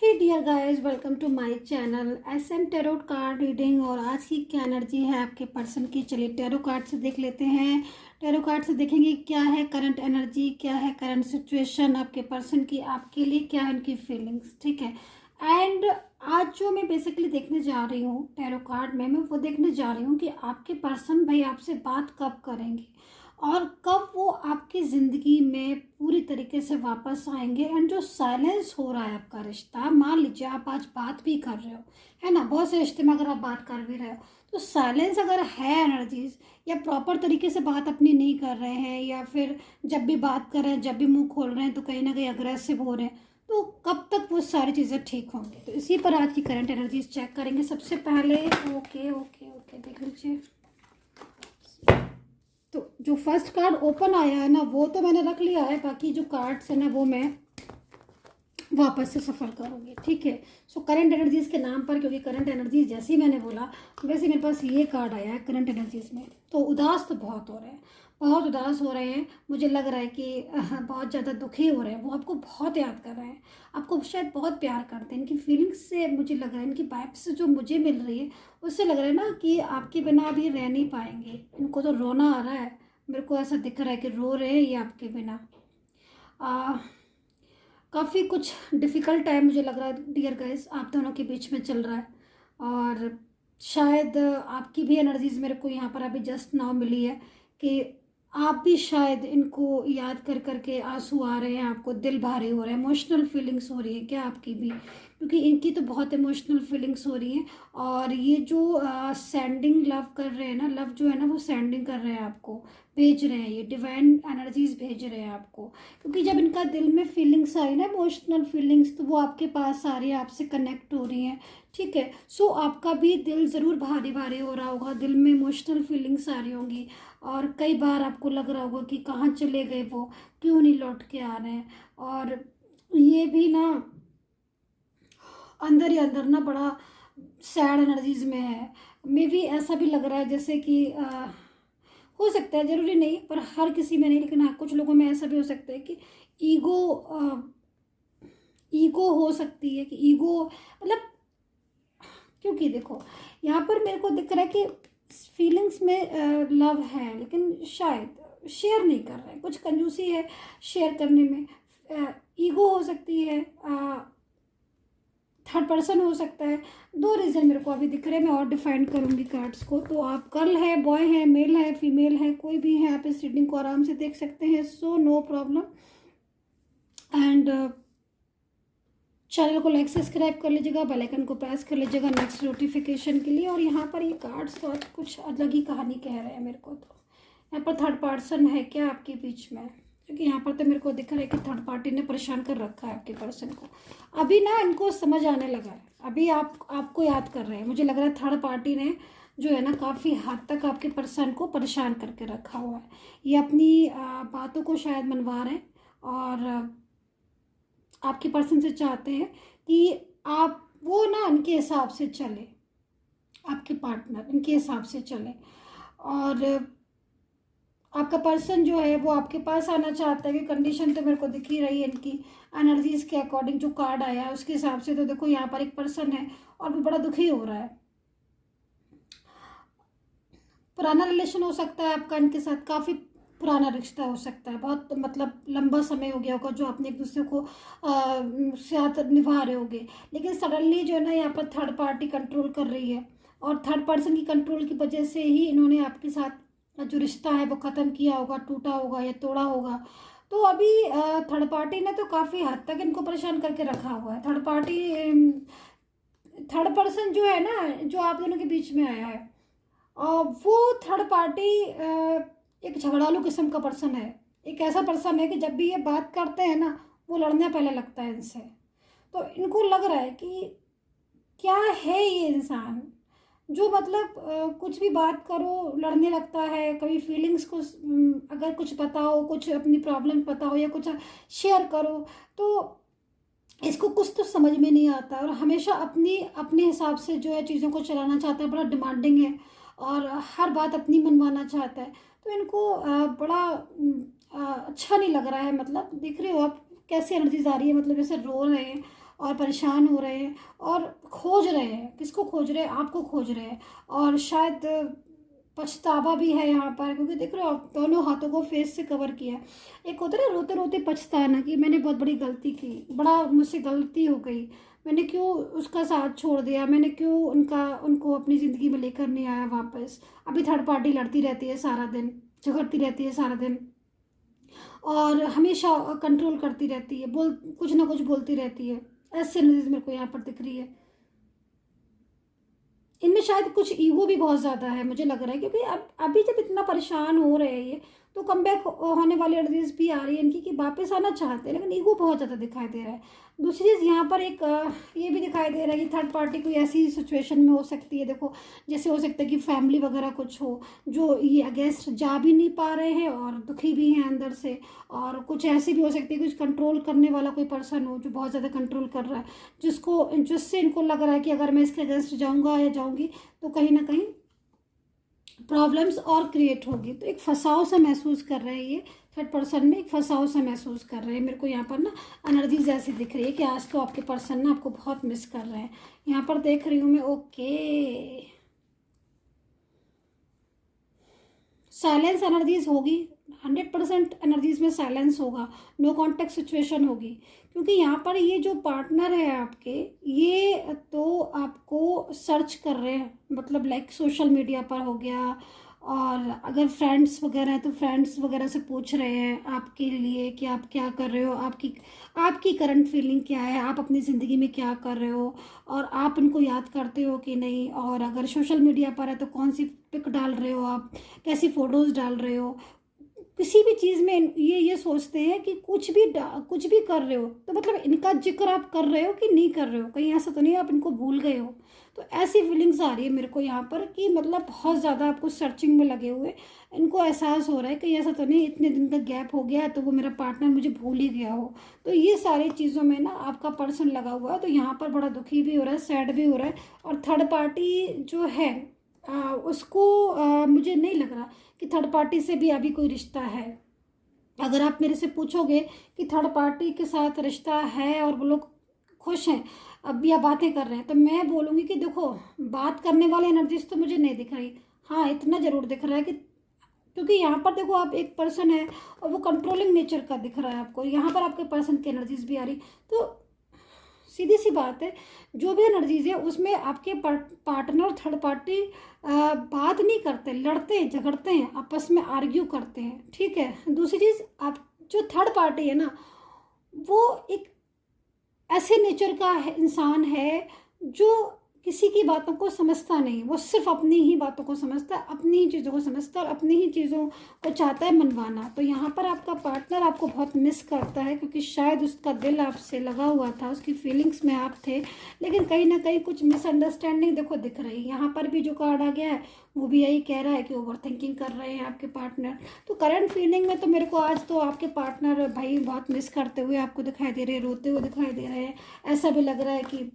Hey dear guys, welcome to my channel SM tarot card reading. और आज की क्या एनर्जी है आपके पर्सन की, चलिए टैरो कार्ड से देख लेते हैं। टैरो कार्ड से देखेंगे क्या है करंट एनर्जी, क्या है करंट सिचुएशन आपके पर्सन की, आपके लिए क्या है उनकी फीलिंग्स। ठीक है। एंड आज जो मैं बेसिकली देखने जा रही हूँ टैरो कार्ड में, मैं वो देखने जा रही हूँ कि आपके पर्सन भाई आपसे बात कब करेंगे और कब वो आपकी ज़िंदगी में पूरी तरीके से वापस आएंगे। एंड जो साइलेंस हो रहा है आपका रिश्ता, मान लीजिए आप आज बात भी कर रहे हो, है ना, बहुत से रिश्ते में अगर आप बात कर भी रहे हो तो साइलेंस अगर है एनर्जीज, या प्रॉपर तरीके से बात अपनी नहीं कर रहे हैं, या फिर जब भी बात कर रहे हैं, जब भी मुंह खोल रहे हैं तो कहीं ना कहीं अग्रेसिव हो रहे हैं, तो कब तक वो सारी चीज़ें ठीक होंगी। तो इसी पर आज की करंट एनर्जीज चेक करेंगे सबसे पहले। ओके ओके ओके, देख लीजिए। तो जो फर्स्ट कार्ड ओपन आया है ना, वो तो मैंने रख लिया है, बाकी जो कार्ड्स है ना वो मैं वापस से सफ़र करूँगी। ठीक है। सो करंट एनर्जीज़ के नाम पर, क्योंकि करंट एनर्जीज जैसे ही मैंने बोला वैसे मेरे पास ये कार्ड आया है करंट एनर्जीज़ में। तो उदास तो बहुत हो रहे हैं, बहुत उदास हो रहे हैं। मुझे लग रहा है कि बहुत ज़्यादा दुखी हो रहे हैं। वो आपको बहुत याद कर रहे हैं, आपको शायद बहुत प्यार करते हैं। इनकी फीलिंग्स से मुझे लग रहा है, इनकी वाइब से जो मुझे मिल रही है उससे लग रहा है ना कि आपके बिना अब ये रह नहीं पाएंगे। इनको तो रोना आ रहा है, मेरे को ऐसा दिख रहा है कि रो रहे हैं ये आपके बिना। काफ़ी कुछ डिफ़िकल्ट टाइम मुझे लग रहा है डियर गाइस आप दोनों के बीच में चल रहा है। और शायद आपकी भी एनर्जीज़ मेरे को यहाँ पर अभी जस्ट नाउ मिली है कि आप भी शायद इनको याद कर कर के आंसू आ रहे हैं, आपको दिल भारी हो रहा है, इमोशनल फीलिंग्स हो रही है क्या आपकी भी, क्योंकि इनकी तो बहुत इमोशनल फीलिंग्स हो रही हैं। और ये जो सेंडिंग लव कर रहे हैं ना, लव जो है ना वो सेंडिंग कर रहे हैं आपको, भेज रहे हैं, ये डिवाइन एनर्जीज भेज रहे हैं आपको। क्योंकि जब इनका दिल में फीलिंग्स आई ना, इमोशनल फीलिंग्स, तो वो आपके पास आ रही है, आपसे कनेक्ट हो रही हैं। ठीक है। सो आपका भी दिल ज़रूर भारी भारी हो रहा होगा, दिल में इमोशनल फीलिंग्स आ रही होंगी। और कई बार आपको लग रहा होगा कि कहाँ चले गए वो, क्यों नहीं लौट के आ रहे हैं। और ये भी ना अंदर ही अंदर ना बड़ा सैड एनर्जीज में है। मे भी ऐसा भी लग रहा है जैसे कि हो सकता है, ज़रूरी नहीं पर हर किसी में नहीं, लेकिन हाँ कुछ लोगों में ऐसा भी हो सकता है कि ईगो ईगो हो सकती है, कि ईगो मतलब, क्योंकि देखो यहाँ पर मेरे को दिख रहा है कि फीलिंग्स में लव है लेकिन शायद शेयर नहीं कर रहे हैं, कुछ कंजूसी है शेयर करने में। ईगो हो सकती है, थर्ड पर्सन हो सकता है। दो रीज़न मेरे को अभी दिख रहे हैं, मैं और डिफाइन करूँगी कार्ड्स को। तो आप गर्ल है, बॉय है, मेल है, फीमेल है, कोई भी है, आप इस रीडिंग को आराम से देख सकते हैं। So no problem. And channel को लाइक सब्सक्राइब कर लीजिएगा, बेल आइकन को प्रेस कर लीजिएगा नेक्स्ट नोटिफिकेशन के लिए। और यहाँ पर ये कार्ड्स तो आज कुछ अलग ही कहानी कह रहे हैं मेरे को। तो यहाँ पर थर्ड पर्सन है क्या आपके बीच में, क्योंकि यहाँ पर तो मेरे को दिख रहा है कि थर्ड पार्टी ने परेशान कर रखा है आपके पर्सन को। अभी ना इनको समझ आने लगा है, अभी आपको याद कर रहे हैं। मुझे लग रहा है थर्ड पार्टी ने जो है ना काफ़ी हद तक आपके पर्सन को परेशान करके रखा हुआ है। ये अपनी बातों को शायद मनवा रहे हैं और आपके पर्सन से चाहते हैं कि आप वो ना इनके हिसाब से चले, आपके पार्टनर इनके हिसाब से चले। और आपका पर्सन जो है वो आपके पास आना चाहता है, कि कंडीशन तो मेरे को दिख ही रही है इनकी एनर्जीज के अकॉर्डिंग। जो कार्ड आया है उसके हिसाब से तो देखो यहाँ पर एक पर्सन है और वो बड़ा दुखी हो रहा है। पुराना रिलेशन हो सकता है आपका इनके साथ, काफ़ी पुराना रिश्ता हो सकता है, बहुत मतलब लंबा समय हो गया होगा जो आपने एक दूसरे को साथ निभा रहे होगे। लेकिन सडनली जो है ना यहाँ पर थर्ड पार्टी कंट्रोल कर रही है, और थर्ड पर्सन की कंट्रोल की वजह से ही इन्होंने आपके साथ जो रिश्ता है वो ख़त्म किया होगा, टूटा होगा या तोड़ा होगा। तो अभी थर्ड पार्टी ने तो काफ़ी हद तक इनको परेशान करके रखा हुआ है। थर्ड पर्सन जो है ना, जो आप दोनों के बीच में आया है, वो थर्ड पार्टी एक झगड़ालू किस्म का पर्सन है। एक ऐसा पर्सन है कि जब भी ये बात करते हैं ना वो लड़ने पहले लगता है इनसे। तो इनको लग रहा है कि क्या है ये इंसान जो मतलब कुछ भी बात करो लड़ने लगता है। कभी फीलिंग्स को अगर कुछ बताओ, कुछ अपनी प्रॉब्लम बताओ या कुछ शेयर करो तो इसको कुछ तो समझ में नहीं आता, और हमेशा अपने हिसाब से जो है चीज़ों को चलाना चाहता है, बड़ा डिमांडिंग है और हर बात अपनी मनवाना चाहता है। तो इनको बड़ा अच्छा नहीं लग रहा है। मतलब देख रहे हो आप कैसी एनर्जीज आ रही है, मतलब जैसे रो रहे हैं और परेशान हो रहे हैं और खोज रहे हैं। किसको खोज रहे हैं? आपको खोज रहे हैं। और शायद पछतावा भी है यहाँ पर, क्योंकि देख रहे हो आप दोनों हाथों को फेस से कवर किया है। एक होता है ना रोते रोते पछताना कि मैंने बहुत बड़ी गलती की, बड़ा मुझसे गलती हो गई, मैंने क्यों उसका साथ छोड़ दिया, मैंने क्यों उनको अपनी ज़िंदगी में लेकर नहीं आया वापस। अभी थर्ड पार्टी लड़ती रहती है सारा दिन, झगड़ती रहती है सारा दिन, और हमेशा कंट्रोल करती रहती है, कुछ ना कुछ बोलती रहती है। ऐसे एनर्जीज मेरे को यहाँ पर दिख रही है। इनमें शायद कुछ ईगो भी बहुत ज़्यादा है, मुझे लग रहा है, क्योंकि अब अभी जब इतना परेशान हो रहे हैं ये, तो कम बैक होने वाली एनर्जीज भी आ रही है इनकी कि वापस आना चाहते हैं, लेकिन ईगो बहुत ज़्यादा दिखाई दे रहा है। दूसरी चीज़ यहाँ पर एक ये भी दिखाई दे रहा है कि थर्ड पार्टी कोई ऐसी सिचुएशन में हो सकती है, देखो जैसे हो सकता है कि फैमिली वगैरह कुछ हो जो ये अगेंस्ट जा भी नहीं पा रहे हैं और दुखी भी हैं अंदर से, और कुछ ऐसी भी हो सकती है, कुछ कंट्रोल करने वाला कोई पर्सन हो जो बहुत ज़्यादा कंट्रोल कर रहा है, जिससे इनको लग रहा है कि अगर मैं इसके अगेंस्ट जाऊँगा या जाऊँगी तो कहीं ना कहीं प्रॉब्लम्स और क्रिएट होगी। तो एक फंसाव सा महसूस कर रहे हैं ये थर्ड पर्सन में, एक फंसाव सा महसूस कर रहे हैं। मेरे को यहाँ पर ना एनर्जीज ऐसी दिख रही है कि आज तो आपके पर्सन ना आपको बहुत मिस कर रहे हैं, यहाँ पर देख रही हूँ मैं। ओके, साइलेंस एनर्जीज होगी, 100% एनर्जीज में साइलेंस होगा, नो कॉन्टेक्ट सिचुएशन होगी, क्योंकि यहाँ पर ये जो पार्टनर है आपके, ये तो आपको सर्च कर रहे हैं, मतलब लाइक सोशल मीडिया पर हो गया, और अगर फ्रेंड्स वगैरह हैं तो फ्रेंड्स वगैरह से पूछ रहे हैं आपके लिए कि आप क्या कर रहे हो, आपकी करंट फीलिंग क्या है, आप अपनी ज़िंदगी में क्या कर रहे हो, और आप उनको याद करते हो कि नहीं, और अगर सोशल मीडिया पर है तो कौन सी पिक डाल रहे हो आप, कैसी फ़ोटोज़ डाल रहे हो। किसी भी चीज़ में ये सोचते हैं कि कुछ भी कर रहे हो तो मतलब इनका जिक्र आप कर रहे हो कि नहीं कर रहे हो, कहीं ऐसा तो नहीं आप इनको भूल गए हो। तो ऐसी फीलिंग्स आ रही है मेरे को यहाँ पर कि मतलब बहुत ज़्यादा आपको सर्चिंग में लगे हुए, इनको एहसास हो रहा है कि ऐसा तो नहीं इतने दिन का गैप हो गया है तो वो मेरा पार्टनर मुझे भूल ही गया हो। तो ये सारी चीज़ों में ना आपका पर्सन लगा हुआ है, तो यहाँ पर बड़ा दुखी भी हो रहा है, सैड भी हो रहा है। और थर्ड पार्टी जो है उसको मुझे नहीं लग रहा कि थर्ड पार्टी से भी अभी कोई रिश्ता है। अगर आप मेरे से पूछोगे कि थर्ड पार्टी के साथ रिश्ता है और वो लोग खुश हैं अब या बातें कर रहे हैं, तो मैं बोलूँगी कि देखो बात करने वाले एनर्जीज तो मुझे नहीं दिख रही। हाँ, इतना ज़रूर दिख रहा है कि क्योंकि यहाँ पर देखो आप एक पर्सन है और वो कंट्रोलिंग नेचर का दिख रहा है आपको, यहाँ पर आपके पर्सन की एनर्जीज भी आ रही। तो सीधी सी बात है, जो भी एनर्जीज है उसमें आपके पार्टनर और थर्ड पार्टी बात नहीं करते, लड़ते हैं, झगड़ते हैं, आपस में आर्ग्यू करते हैं, ठीक है। दूसरी चीज़, आप जो थर्ड पार्टी है ना, वो एक ऐसे नेचर का इंसान है जो किसी की बातों को समझता नहीं, वो सिर्फ अपनी ही बातों को समझता है, अपनी ही चीज़ों को समझता है और अपनी ही चीज़ों को चाहता है मनवाना। तो यहाँ पर आपका पार्टनर आपको बहुत मिस करता है, क्योंकि शायद उसका दिल आपसे लगा हुआ था, उसकी फीलिंग्स में आप थे, लेकिन कहीं ना कहीं कुछ मिसअंडरस्टैंडिंग देखो दिख रही है। यहाँ पर भी जो कार्ड आ गया है वो भी यही कह रहा है कि ओवर थिंकिंग कर रहे हैं आपके पार्टनर। तो करंट फीलिंग में तो मेरे को आज तो आपके पार्टनर भाई बहुत मिस करते हुए आपको दिखाई दे रहे हैं, रोते हुए दिखाई दे रहे हैं। ऐसा भी लग रहा है कि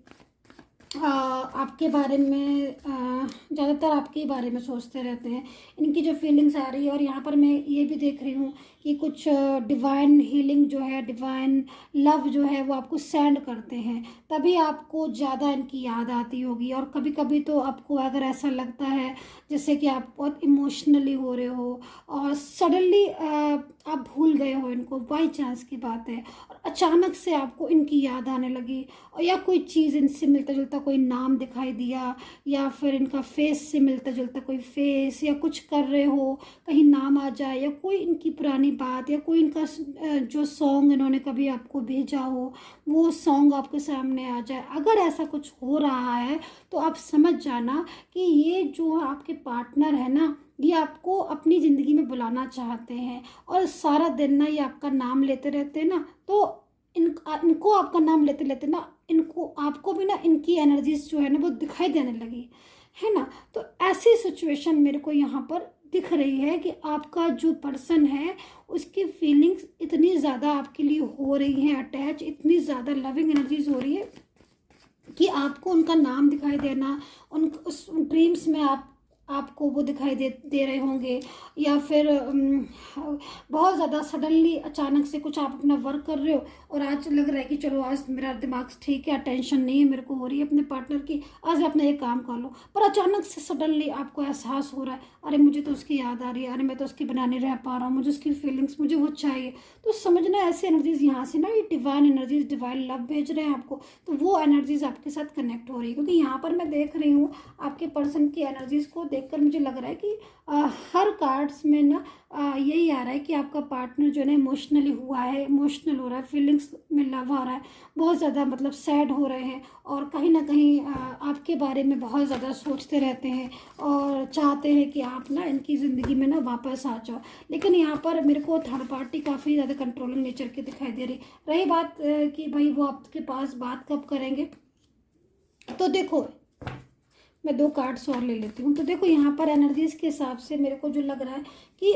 आपके बारे में ज़्यादातर आपके ही बारे में सोचते रहते हैं, इनकी जो फीलिंग्स आ रही है। और यहाँ पर मैं ये भी देख रही हूँ कि कुछ डिवाइन हीलिंग जो है, डिवाइन लव जो है वो आपको सेंड करते हैं, तभी आपको ज़्यादा इनकी याद आती होगी। और कभी कभी तो आपको अगर ऐसा लगता है जैसे कि आप बहुत इमोशनली हो रहे हो और सडनली आप भूल गए हो इनको, बाई चांस की बात है, और अचानक से आपको इनकी याद आने लगी, और या कोई चीज़ इनसे मिलता जुलता कोई नाम दिखाई दिया, या फिर इनका फेस से मिलता जुलता कोई फेस, या कुछ कर रहे हो कहीं नाम आ जाए, या कोई इनकी पुरानी बात, या कोई इनका जो सॉन्ग इन्होंने कभी आपको भेजा हो वो सॉन्ग आपके सामने आ जाए। अगर ऐसा कुछ हो रहा है तो आप समझ जाना कि ये जो आपके पार्टनर है ना, ये आपको अपनी ज़िंदगी में बुलाना चाहते हैं, और सारा दिन ना ये आपका नाम लेते रहते हैं ना, तो इनको आपका नाम लेते लेते ना इनको आपको भी ना इनकी एनर्जीज जो है ना वो दिखाई देने लगी है ना। तो ऐसी सिचुएशन मेरे को यहाँ पर दिख रही है कि आपका जो पर्सन है उसकी फीलिंग्स इतनी ज़्यादा आपके लिए हो रही हैं अटैच, इतनी ज़्यादा लविंग एनर्जीज हो रही है कि आपको उनका नाम दिखाई देना, उस ड्रीम्स में आपको वो दिखाई दे रहे होंगे, या फिर बहुत ज़्यादा सडनली अचानक से कुछ आप अपना वर्क कर रहे हो और आज लग रहा है कि चलो आज मेरा दिमाग ठीक है, टेंशन नहीं है मेरे को हो रही है अपने पार्टनर की, आज मैं अपना एक काम कर लो, पर अचानक से सडनली आपको एहसास हो रहा है अरे मुझे तो उसकी याद आ रही है, अरे मैं तो उसकी बिना नहीं रह पा रहा हूँ, मुझे उसकी फीलिंग्स, मुझे वो चाहिए। तो समझना ऐसे एनर्जीज यहाँ से ना, ये डिवाइन एनर्जीज, डिवाइन लव भेज रहे हैं आपको, तो वो एनर्जीज आपके साथ कनेक्ट हो रही है। क्योंकि यहाँ पर मैं देख रही हूँ आपके पर्सन की एनर्जीज को देखकर मुझे लग रहा है कि हर कार्ड्स में ना यही आ रहा है कि आपका पार्टनर जो है ना इमोशनली हुआ है, इमोशनल हो रहा है, फीलिंग्स में लव आ रहा है, बहुत ज़्यादा मतलब सैड हो रहे हैं और कहीं ना कहीं आपके बारे में बहुत ज़्यादा सोचते रहते हैं और चाहते हैं कि आप ना इनकी ज़िंदगी में ना वापस आ जाओ। लेकिन यहाँ पर मेरे को थर्ड पार्टी काफ़ी ज़्यादा कंट्रोलिंग नेचर की दिखाई दे रही बात कि भाई वो आपके पास बात कब करेंगे। तो देखो मैं 2 कार्ड्स और ले लेती हूँ। तो देखो यहाँ पर एनर्जीज के हिसाब से मेरे को जो लग रहा है कि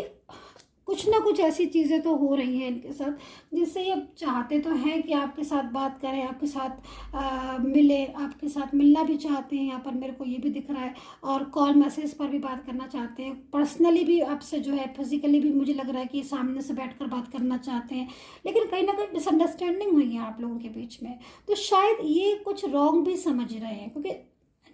कुछ ना कुछ ऐसी चीज़ें तो हो रही हैं इनके साथ जिससे ये चाहते तो हैं कि आपके साथ बात करें, आपके साथ मिले, आपके साथ मिलना भी चाहते हैं, यहाँ पर मेरे को ये भी दिख रहा है, और कॉल मैसेज पर भी बात करना चाहते हैं, पर्सनली भी आपसे जो है फिजिकली भी मुझे लग रहा है कि सामने से बैठकर बात करना चाहते हैं। लेकिन कहीं ना कहीं मिसअंडरस्टैंडिंग हुई है आप लोगों के बीच में, तो शायद ये कुछ रॉन्ग भी समझ रहे हैं, क्योंकि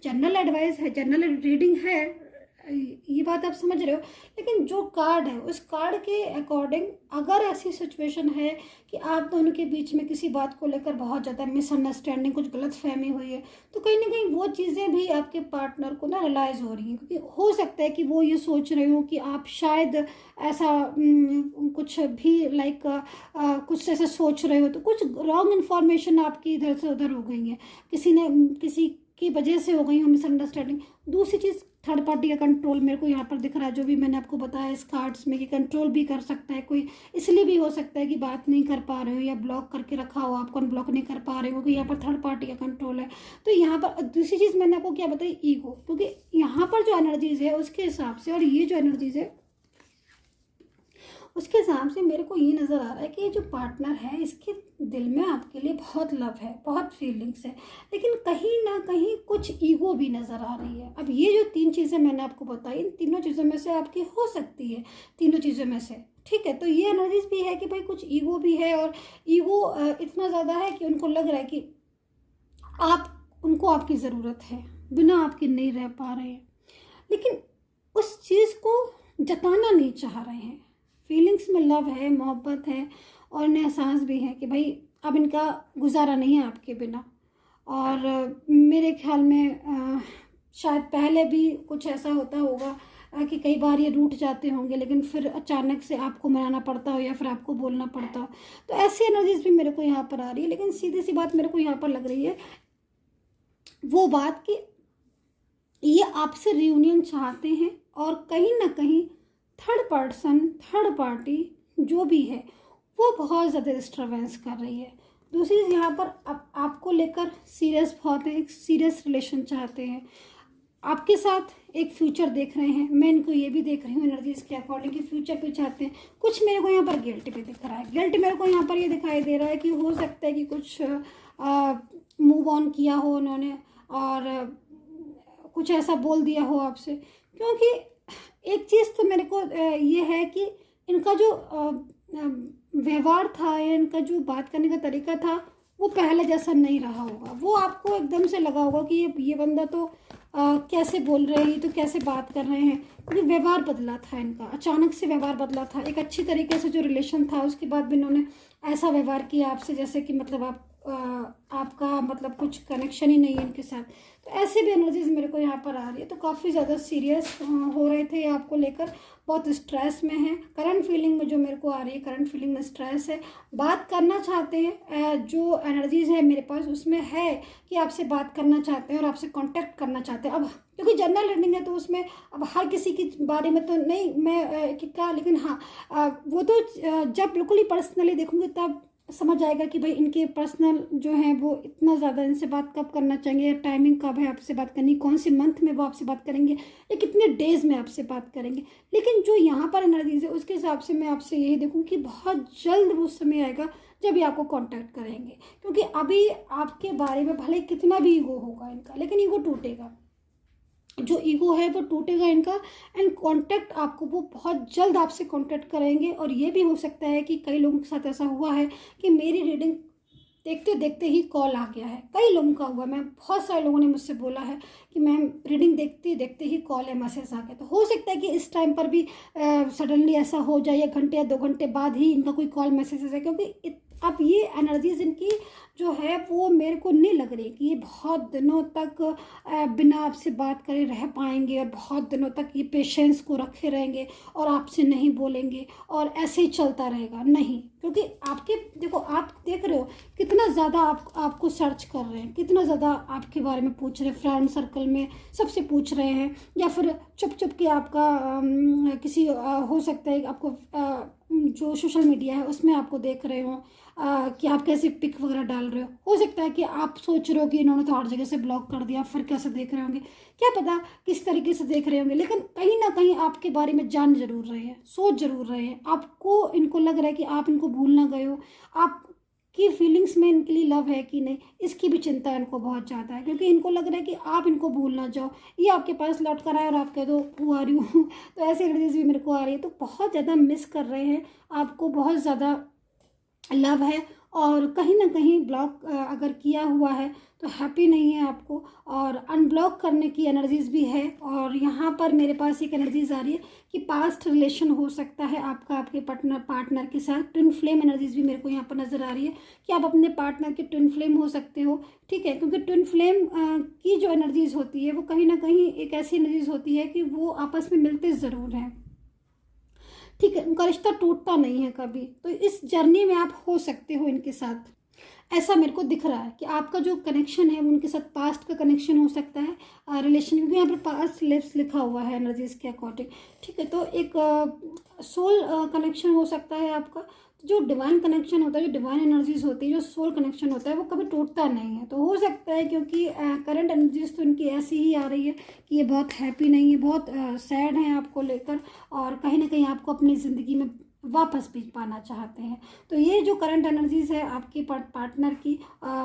जनरल एडवाइस है, जनरल रीडिंग है, ये बात आप समझ रहे हो। लेकिन जो कार्ड है उस कार्ड के अकॉर्डिंग अगर ऐसी सिचुएशन है कि आप दोनों के बीच में किसी बात को लेकर बहुत ज़्यादा मिसअंडरस्टैंडिंग, कुछ गलत फहमी हुई है, तो कहीं ना कहीं वो चीज़ें भी आपके पार्टनर को ना रियलाइज़ हो रही हैं। क्योंकि हो सकता है कि वो ये सोच रहे हो कि आप शायद ऐसा कुछ भी लाइक कुछ ऐसा सोच रहे हो, तो कुछ रॉन्ग इन्फॉर्मेशन आपकी इधर से उधर हो गई है, किसी की वजह से हो गई हो मिसअंडरस्टैंडिंग। दूसरी चीज़ थर्ड पार्टी का कंट्रोल मेरे को यहाँ पर दिख रहा है, जो भी मैंने आपको बताया इस कार्ड्स में कि कंट्रोल भी कर सकता है कोई, इसलिए भी हो सकता है कि बात नहीं कर पा रहे हो या ब्लॉक करके रखा हो, आपको अनब्लॉक नहीं कर पा रहे हो, क्योंकि यहाँ पर थर्ड पार्टी का कंट्रोल है। तो यहाँ पर दूसरी चीज़ मैंने आपको क्या बताई, ईगो, क्योंकि यहाँ पर जो एनर्जीज है उसके हिसाब से और ये जो एनर्जीज है उसके हिसाब से मेरे को ये नज़र आ रहा है कि ये जो पार्टनर है इसके दिल में आपके लिए बहुत लव है, बहुत फीलिंग्स है, लेकिन कहीं ना कहीं कुछ ईगो भी नज़र आ रही है। अब ये जो 3 चीज़ें मैंने आपको बताई, इन तीनों चीज़ों में से आपकी हो सकती है, तीनों चीज़ों में से, ठीक है। तो ये एनर्जीज भी है कि भाई कुछ ईगो भी है, और ईगो इतना ज़्यादा है कि उनको लग रहा है कि उनको आपकी ज़रूरत है, बिना आपके नहीं रह पा रहे हैं, लेकिन उस चीज़ को जताना नहीं चाह रहे हैं। फीलिंग्स में लव है, मोहब्बत है, और इन्हें एहसास भी है कि भाई अब इनका गुजारा नहीं है आपके बिना। और मेरे ख्याल में शायद पहले भी कुछ ऐसा होता होगा कि कई बार ये रूठ जाते होंगे, लेकिन फिर अचानक से आपको मनाना पड़ता हो या फिर आपको बोलना पड़ता हो। तो ऐसी एनर्जीज भी मेरे को यहाँ पर आ रही है। लेकिन सीधी सी बात मेरे को यहाँ पर लग रही है वो बात कि ये आपसे रियूनियन चाहते हैं, और कहीं ना कहीं थर्ड पर्सन, थर्ड पार्टी जो भी है वो बहुत ज़्यादा डिस्टर्बेंस कर रही है। दूसरी चीज़ यहाँ पर आपको लेकर सीरियस बहुत है, एक सीरियस रिलेशन चाहते हैं, आपके साथ एक फ्यूचर देख रहे हैं। मैं इनको ये भी देख रही हूँ एनर्जीज के अकॉर्डिंग कि फ्यूचर भी चाहते हैं। कुछ मेरे को यहाँ पर गिल्ट भी दिख रहा है, गिल्ट मेरे को यहाँ पर ये दिखाई दे रहा है कि हो सकता है कि कुछ मूव ऑन किया हो उन्होंने और कुछ ऐसा बोल दिया हो आपसे। क्योंकि एक चीज़ तो मेरे को ये है कि इनका जो व्यवहार था या इनका जो बात करने का तरीका था वो पहले जैसा नहीं रहा होगा। वो आपको एकदम से लगा होगा कि ये बंदा तो कैसे बोल रहे हैं, तो कैसे बात कर रहे हैं, क्योंकि व्यवहार बदला था इनका, अचानक से व्यवहार बदला था। एक अच्छी तरीके से जो रिलेशन था उसके बाद भी इन्होंने ऐसा व्यवहार किया आपसे जैसे कि मतलब आपका मतलब कुछ कनेक्शन ही नहीं है इनके साथ। तो ऐसे भी एनर्जीज मेरे को यहाँ पर आ रही है। तो काफ़ी ज़्यादा सीरियस हो रहे थे आपको लेकर, बहुत स्ट्रेस में है। करंट फीलिंग में जो मेरे को आ रही है, करंट फीलिंग में स्ट्रेस है, बात करना चाहते हैं। जो एनर्जीज है मेरे पास उसमें है कि आपसे बात करना चाहते हैं और आपसे कांटेक्ट करना चाहते हैं। अब क्योंकि जनरल रीडिंग है तो उसमें अब हर किसी के बारे में तो नहीं मैं क्या, लेकिन हाँ वो तो जब बिल्कुल ही पर्सनली देखूँगी तब समझ आएगा कि भाई इनके पर्सनल जो है वो इतना ज़्यादा इनसे बात कब करना चाहेंगे, टाइमिंग कब है आपसे बात करनी, कौन से मंथ में वो आपसे बात करेंगे या कितने डेज में आपसे बात करेंगे। लेकिन जो यहाँ पर एनर्जीज है उसके हिसाब से मैं आपसे यही देखूँ कि बहुत जल्द वो समय आएगा जब ये आपको कांटेक्ट करेंगे। क्योंकि अभी आपके बारे में भले कितना भी ईगो होगा इनका, लेकिन ईगो टूटेगा। जो ईगो है वो टूटेगा इनका, एंड कांटेक्ट आपको वो बहुत जल्द आपसे कांटेक्ट करेंगे। और ये भी हो सकता है कि कई लोगों के साथ ऐसा हुआ है कि मेरी रीडिंग देखते देखते ही कॉल आ गया है। कई लोगों का हुआ, मैं बहुत सारे लोगों ने मुझसे बोला है कि मैम रीडिंग देखते देखते ही कॉल या मैसेज आ गया। तो हो सकता है कि इस टाइम पर भी सडनली ऐसा हो जाए, या घंटे या 2 घंटे बाद ही इनका कोई कॉल मैसेज आ जाए, क्योंकि अब ये एनर्जीज इनकी जो है वो मेरे को नहीं लग रही कि ये बहुत दिनों तक बिना आपसे बात करे रह पाएंगे, और बहुत दिनों तक ये पेशेंस को रखे रहेंगे और आपसे नहीं बोलेंगे और ऐसे ही चलता रहेगा। नहीं, क्योंकि आपके देखो, आप देख रहे हो कितना ज़्यादा आपको सर्च कर रहे हैं, कितना ज़्यादा आपके बारे में पूछ रहे हैं, फ्रेंड सर्कल में सबसे पूछ रहे हैं, या फिर चुप चुप के आपका किसी हो सकता है आपको जो सोशल मीडिया है उसमें आपको देख रहे हो कि आप कैसे पिक वगैरह डाल रहे हो सकता है कि आप सोच रहे हो कि इन्होंने तो हर जगह से ब्लॉक कर दिया, फिर कैसे देख रहे होंगे, क्या पता किस तरीके से देख रहे होंगे, लेकिन कहीं ना कहीं आपके बारे में जान जरूर रहे हैं, सोच जरूर रहे हैं। आपको इनको लग रहा है कि आप इनको भूल ना गए हो, आपकी फीलिंग्स में इनके लिए लव है कि नहीं, इसकी भी चिंता इनको बहुत ज़्यादा है, क्योंकि इनको लग रहा है कि आप इनको भूल ना जाओ। ये आपके पास लौट कर आए और आप कह दो हूँ आ रही हूँ तो ऐसी एनर्जीज भी मेरे को आ रही है। तो बहुत ज़्यादा मिस कर रहे हैं आपको, बहुत ज़्यादा लव है, और कहीं ना कहीं ब्लॉक अगर किया हुआ है तो हैप्पी नहीं है आपको, और अनब्लॉक करने की एनर्जीज भी है। और यहाँ पर मेरे पास एक एनर्जीज आ रही है कि पास्ट रिलेशन हो सकता है आपका आपके पार्टनर के साथ। ट्विन फ्लेम एनर्जीज भी मेरे को यहाँ पर नज़र आ रही है कि आप अपने पार्टनर के ट्विन फ्लेम हो सकते हो, ठीक है, क्योंकि ट्विन फ्लेम की जो एनर्जीज होती है वो कहीं ना कहीं एक ऐसी एनर्जीज होती है कि वो आपस में मिलते ज़रूर हैं, ठीक है, उनका रिश्ता टूटता नहीं है कभी। तो इस जर्नी में आप हो सकते हो इनके साथ, ऐसा मेरे को दिख रहा है कि आपका जो कनेक्शन है उनके साथ पास्ट का कनेक्शन हो सकता है रिलेशन, क्योंकि यहाँ पर पास्ट लिव्स लिखा हुआ है एनर्जीज के अकॉर्डिंग, ठीक है। तो एक सोल कनेक्शन हो सकता है आपका। जो डिवाइन कनेक्शन होता है, जो डिवाइन एनर्जीज होती है, जो सोल कनेक्शन होता है, वो कभी टूटता नहीं है। तो हो सकता है क्योंकि करंट एनर्जीज तो इनकी ऐसी ही आ रही है कि ये बहुत हैप्पी नहीं है, बहुत सैड हैं आपको लेकर, और कहीं ना कहीं आपको अपनी ज़िंदगी में वापस भी पाना चाहते हैं। तो ये जो करंट एनर्जीज है आपकी पार्टनर की,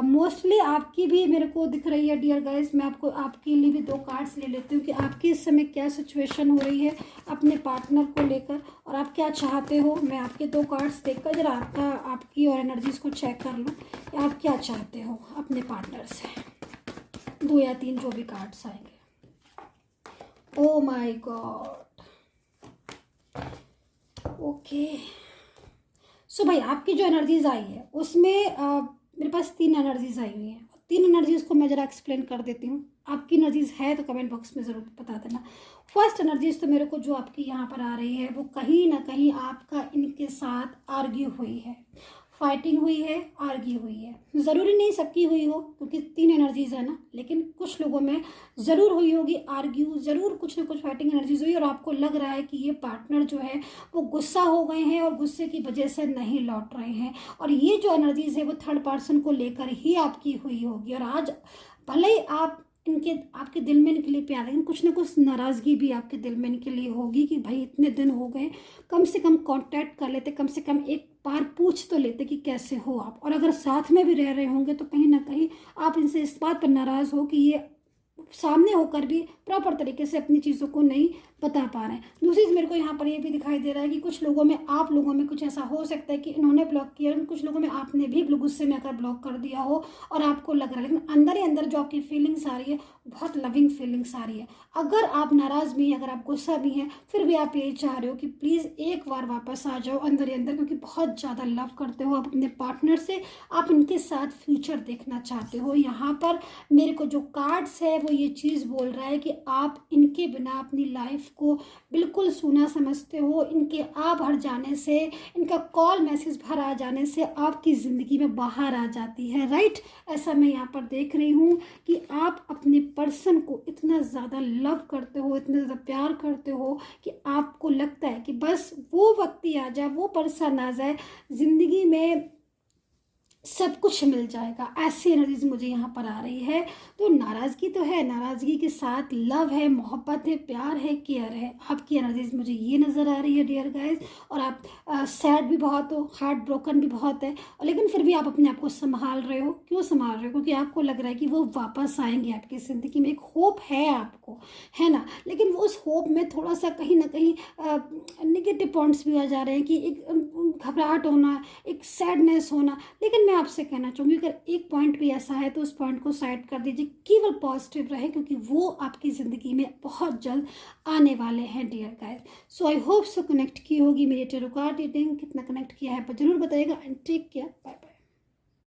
मोस्टली आपकी भी मेरे को दिख रही है डियर गाइस। मैं आपको आपके लिए भी 2 कार्ड्स ले लेती हूँ कि आपकी इस समय क्या सिचुएशन हो रही है अपने पार्टनर को लेकर, और आप क्या चाहते हो। मैं आपके 2 कार्ड्स देखकर जरा आपकी और एनर्जीज को चेक कर लूँ कि आप क्या चाहते हो अपने पार्टनर से। 2 या 3 जो भी कार्ड्स आएंगे। ओ माई गॉड, ओके। सो भाई आपकी जो एनर्जीज आई है उसमें मेरे पास 3 एनर्जीज आई हुई हैं। 3 एनर्जीज को मैं ज़रा एक्सप्लेन कर देती हूँ। आपकी एनर्जीज है तो कमेंट बॉक्स में ज़रूर बता देना। फर्स्ट एनर्जीज तो मेरे को जो आपकी यहाँ पर आ रही है वो कहीं ना कहीं आपका इनके साथ आर्ग्यू हुई है, फाइटिंग हुई है, आर्ग्यू हुई है। ज़रूरी नहीं सबकी हुई हो क्योंकि 3 एनर्जीज है ना, लेकिन कुछ लोगों में ज़रूर हुई होगी आर्ग्यू, ज़रूर कुछ ना कुछ फाइटिंग एनर्जीज हुई, और आपको लग रहा है कि ये पार्टनर जो है वो गुस्सा हो गए हैं और गुस्से की वजह से नहीं लौट रहे हैं। और ये जो एनर्जीज है वो थर्ड पर्सन को लेकर ही आपकी हुई होगी। और आज भले ही आप आपके दिल में इनके लिए प्यार, लेकिन कुछ ना कुछ नाराज़गी भी आपके दिल में इनके लिए होगी कि भाई इतने दिन हो गए, कम से कम कांटेक्ट कर लेते, कम से कम एक बार पूछ तो लेते कि कैसे हो आप। और अगर साथ में भी रह रहे होंगे तो कहीं ना कहीं आप इनसे इस बात पर नाराज़ हो कि ये सामने होकर भी प्रॉपर तरीके से अपनी चीज़ों को नहीं बता पा रहे हैं। दूसरी चीज़ मेरे को यहाँ पर ये भी दिखाई दे रहा है कि कुछ लोगों में, आप लोगों में कुछ ऐसा हो सकता है कि इन्होंने ब्लॉक किया, कुछ लोगों में आपने भी गुस्से में आकर ब्लॉक कर दिया हो और आपको लग रहा है, लेकिन अंदर ही अंदर जो आपकी फीलिंग्स आ रही है बहुत लविंग फीलिंग्स आ रही है। अगर आप नाराज़ भी हैं, अगर आप गुस्सा भी हैं, फिर भी आप यही चाह रहे हो कि प्लीज़ एक बार वापस आ जाओ अंदर ही अंदर, क्योंकि बहुत ज़्यादा लव करते हो आप अपने पार्टनर से, आप इनके साथ फ्यूचर देखना चाहते हो। यहाँ पर मेरे को जो कार्ड्स है वो ये चीज़ बोल रहा है कि आप इनके बिना अपनी लाइफ को बिल्कुल सूना समझते हो। इनके आ भर जाने से, इनका कॉल मैसेज भर आ जाने से आपकी ज़िंदगी में बाहर आ जाती है, राइट। ऐसा मैं यहाँ पर देख रही हूँ कि आप अपने पर्सन को इतना ज़्यादा लव करते हो, इतना ज़्यादा प्यार करते हो कि आपको लगता है कि बस वो वक्त ही आ जाए, वो पर्सन आ जाए ज़िंदगी में सब कुछ मिल जाएगा, ऐसी एनर्जीज मुझे यहाँ पर आ रही है। तो नाराज़गी तो है, नाराज़गी के साथ लव है, मोहब्बत है, प्यार है, केयर है। आपकी एनर्जीज मुझे ये नज़र आ रही है डियर गाइस। और आप सैड भी बहुत हो, हार्ट ब्रोकन भी बहुत है, और लेकिन फिर भी आप अपने आप को संभाल रहे हो। क्यों संभाल रहे हो? क्योंकि आपको लग रहा है कि वो वापस आएंगे आपकी ज़िंदगी में। एक होप है आपको, है ना। लेकिन वो उस होप में थोड़ा सा कहीं ना कहीं निगेटिव पॉइंट्स भी आ जा रहे हैं कि एक घबराहट होना, एक सैडनेस होना। लेकिन मैं आपसे कहना चाहूँगी, अगर एक पॉइंट भी ऐसा है तो उस पॉइंट को साइड कर दीजिए, केवल पॉजिटिव रहे, क्योंकि वो आपकी ज़िंदगी में बहुत जल्द आने वाले हैं dear guys. So I hope so connect की होगी मेरी टैरो कार्ड रीडिंग। कितना कनेक्ट किया है पर जरूर बताइएगा। And take care, bye bye.